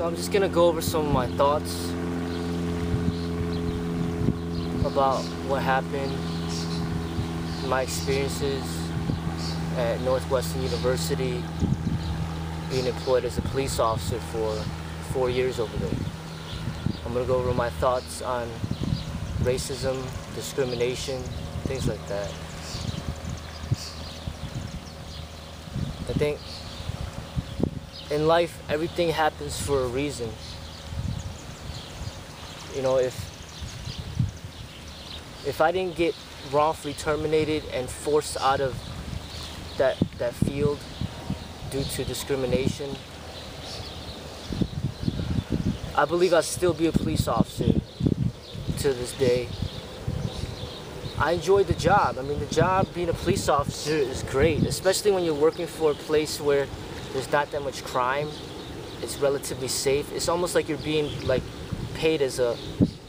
So I'm just gonna go over some of my thoughts about what happened, my experiences at Northwestern University, being employed as a police officer for 4 years over there. I'm gonna go over my thoughts on racism, discrimination, things like that. I think in life, everything happens for a reason. You know, if I didn't get wrongfully terminated and forced out of that field due to discrimination, I believe I'd still be a police officer to this day. I enjoyed the job. I mean, the job being a police officer is great, especially when you're working for a place where there's not that much crime. It's relatively safe. It's almost like you're being paid as a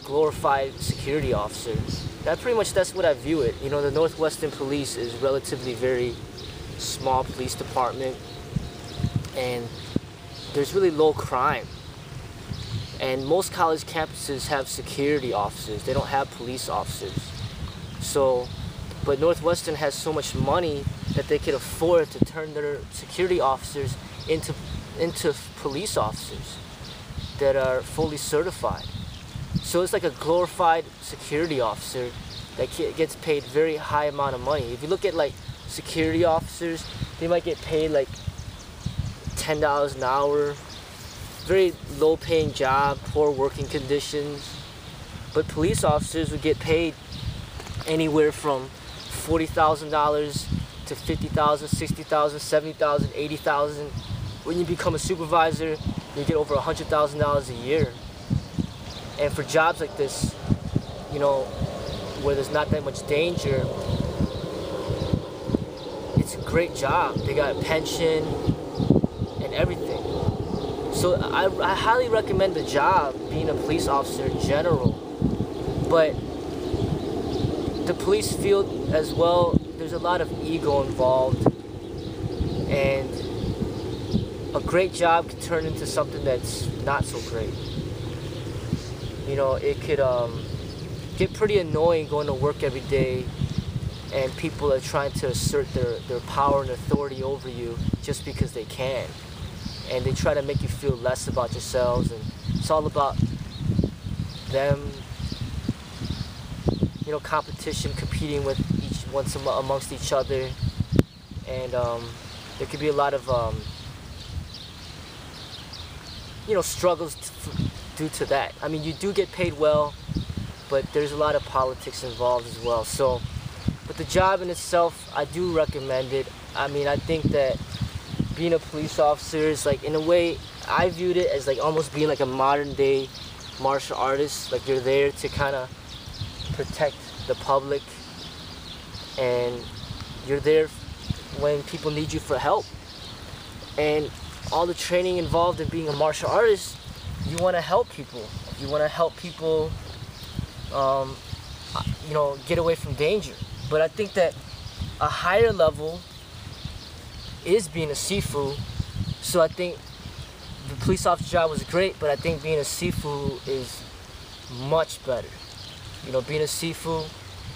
glorified security officer. That's what I view it. You know, the Northwestern Police is relatively very small police department, and there's really low crime. And most college campuses have security officers. They don't have police officers. So, but Northwestern has so much money that they can afford to turn their security officers into police officers that are fully certified. So it's like a glorified security officer that gets paid very high amount of money. If you look at security officers, they might get paid $10 an hour, very low paying job, poor working conditions. But police officers would get paid anywhere from $40,000 to $50,000, $60,000, $70,000, $80,000. When you become a supervisor, you get over $100,000 a year. And for jobs like this, you know, where there's not that much danger, it's a great job. They got a pension and everything. So I highly recommend the job, being a police officer in general. But the police field as well, there's a lot of ego involved, and a great job could turn into something that's not so great. You know, it could get pretty annoying going to work every day and people are trying to assert their power and authority over you just because they can. And they try to make you feel less about yourselves, and it's all about them, you know, competition, competing with amongst each other. And there could be a lot of you know, struggles due to that. I mean, you do get paid well, but there's a lot of politics involved as well. So, but the job in itself, I do recommend it. I mean, I think that being a police officer is in a way, I viewed it as almost being a modern day martial artist. You're there to kind of protect the public, and you're there when people need you for help. And all the training involved in being a martial artist, you want to help people. You want to help people, you know, get away from danger. But I think that a higher level is being a sifu. So I think the police officer job was great, but I think being a sifu is much better. You know, being a sifu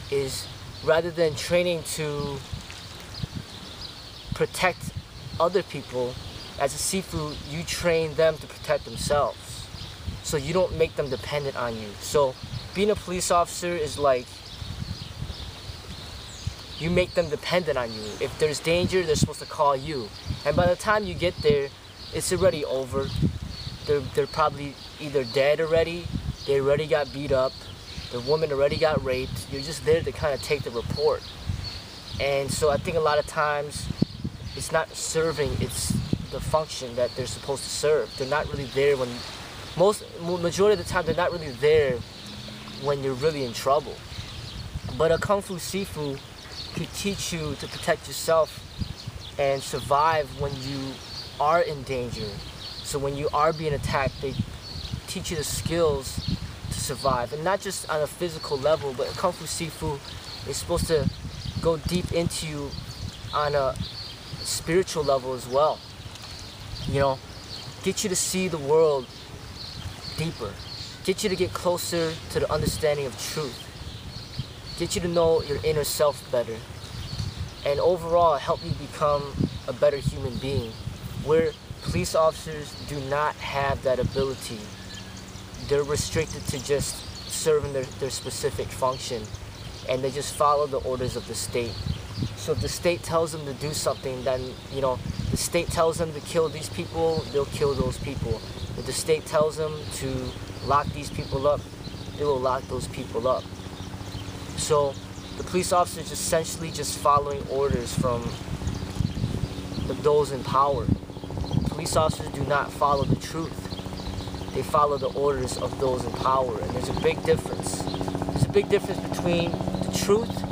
is, rather than training to protect other people, as a sifu, you train them to protect themselves. So you don't make them dependent on you. So being a police officer is you make them dependent on you. If there's danger, they're supposed to call you. And by the time you get there, it's already over. They're probably either dead already, they already got beat up, the woman already got raped. You're just there to kind of take the report. And so I think a lot of times it's not serving, it's the function that they're supposed to serve. They're not really there when, majority of the time, they're not really there when you're really in trouble. But a Kung Fu Sifu can teach you to protect yourself and survive when you are in danger. So when you are being attacked, they teach you the skills to survive. And not just on a physical level, but Kung Fu Sifu is supposed to go deep into you on a spiritual level as well. You know, get you to see the world deeper, get you to get closer to the understanding of truth, get you to know your inner self better, and overall help you become a better human being, where police officers do not have that ability. They're restricted to just serving their specific function, and they just follow the orders of the state. So if the state tells them to do something, then, you know, the state tells them to kill these people, they'll kill those people. If the state tells them to lock these people up, they will lock those people up. So the police officers essentially just following orders from those in power. Police officers do not follow the truth. They follow the orders of those in power, and there's a big difference. There's a big difference between the truth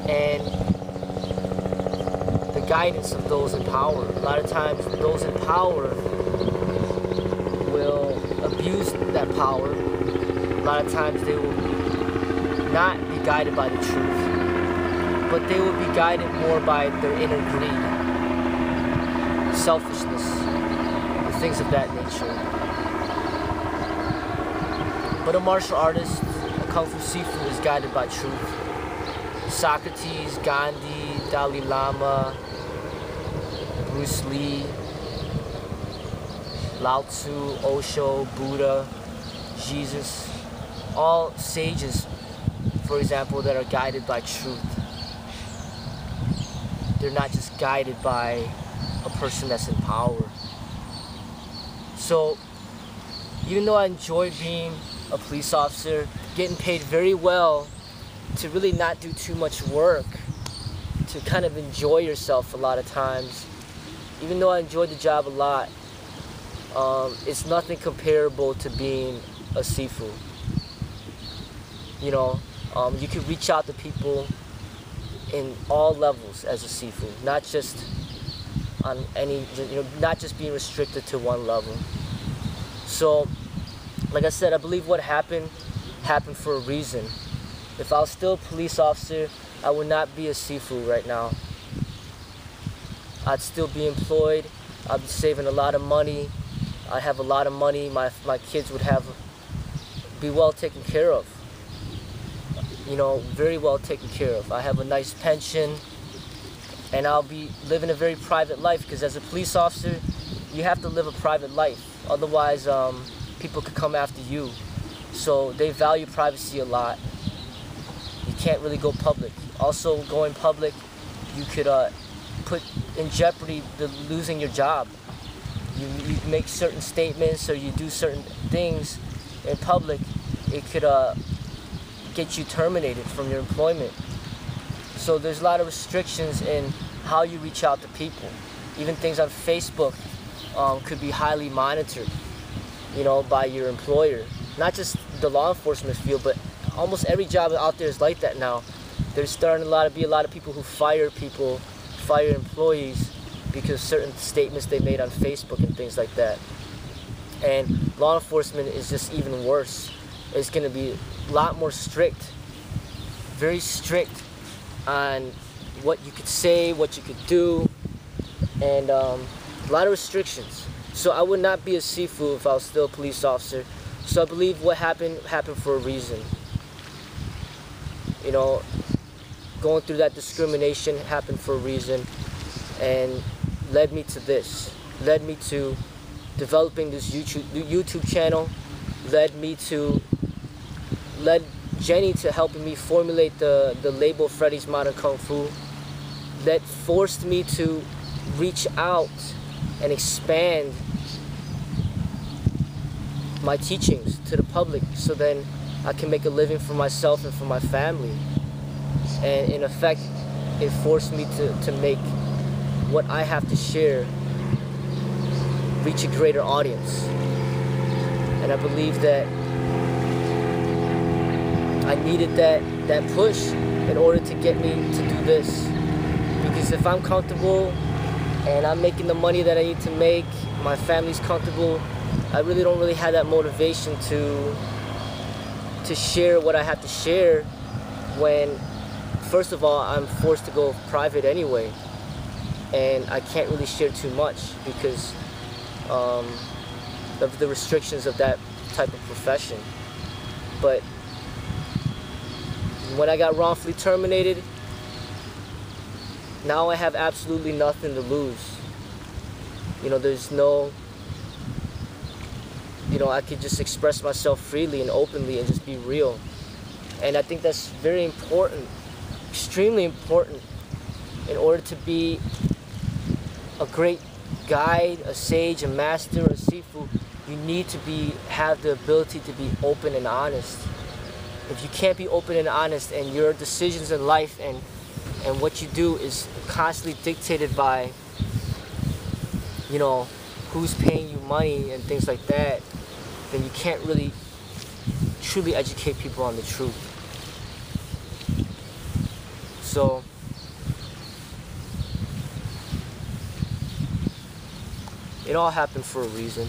and the guidance of those in power. A lot of times those in power will abuse that power. A lot of times they will not be guided by the truth, but they will be guided more by their inner greed, selfishness, and things of that nature. But a martial artist, a Kung Fu Sifu, is guided by truth. Socrates, Gandhi, Dalai Lama, Bruce Lee, Lao Tzu, Osho, Buddha, Jesus, all sages, for example, that are guided by truth. They're not just guided by a person that's in power. So, even though I enjoy being a police officer, getting paid very well to really not do too much work, to kind of enjoy yourself a lot of times, even though I enjoy the job a lot, it's nothing comparable to being a sifu. You know, you can reach out to people in all levels as a sifu, not just on any, you know, not just being restricted to one level. So, like I said, I believe what happened for a reason. If I was still a police officer, I would not be a sifu right now. I'd still be employed. I'd be saving a lot of money. I'd have a lot of money. My kids would be well taken care of. You know, very well taken care of. I have a nice pension, and I'll be living a very private life, because as a police officer, you have to live a private life. Otherwise, people could come after you. So they value privacy a lot. You can't really go public. Also, going public, you could put in jeopardy losing your job. You make certain statements, or you do certain things in public, it could get you terminated from your employment. So there's a lot of restrictions in how you reach out to people. Even things on Facebook could be highly monitored, you know, by your employer. Not just the law enforcement field, but almost every job out there is like that now. There's starting to be a lot of people who fire employees because certain statements they made on Facebook and things like that. And law enforcement is just even worse. It's going to be a lot more strict, very strict on what you could say, what you could do, and a lot of restrictions. So I would not be a sifu if I was still a police officer. So I believe what happened for a reason. You know, going through that discrimination happened for a reason, and led me to this. Led me to developing this YouTube channel. Led Jenny to helping me formulate the label Freddie's Modern Kung Fu. That forced me to reach out and expand my teachings to the public, so then I can make a living for myself and for my family. And in effect, it forced me to make what I have to share reach a greater audience. And I believe that I needed that push in order to get me to do this. Because if I'm comfortable and I'm making the money that I need to make, my family's comfortable, I really don't have that motivation to share what I have to share when, first of all, I'm forced to go private anyway, and I can't really share too much because of the restrictions of that type of profession. But when I got wrongfully terminated, now I have absolutely nothing to lose. You know, there's no, you know, I could just express myself freely and openly and just be real. And I think that's very important, extremely important, in order to be a great guide, a sage, a master, a sifu. You need to have the ability to be open and honest. If you can't be open and honest, and your decisions in life and what you do is constantly dictated by, you know, who's paying you money and things like that, then you can't really truly educate people on the truth. So it all happened for a reason.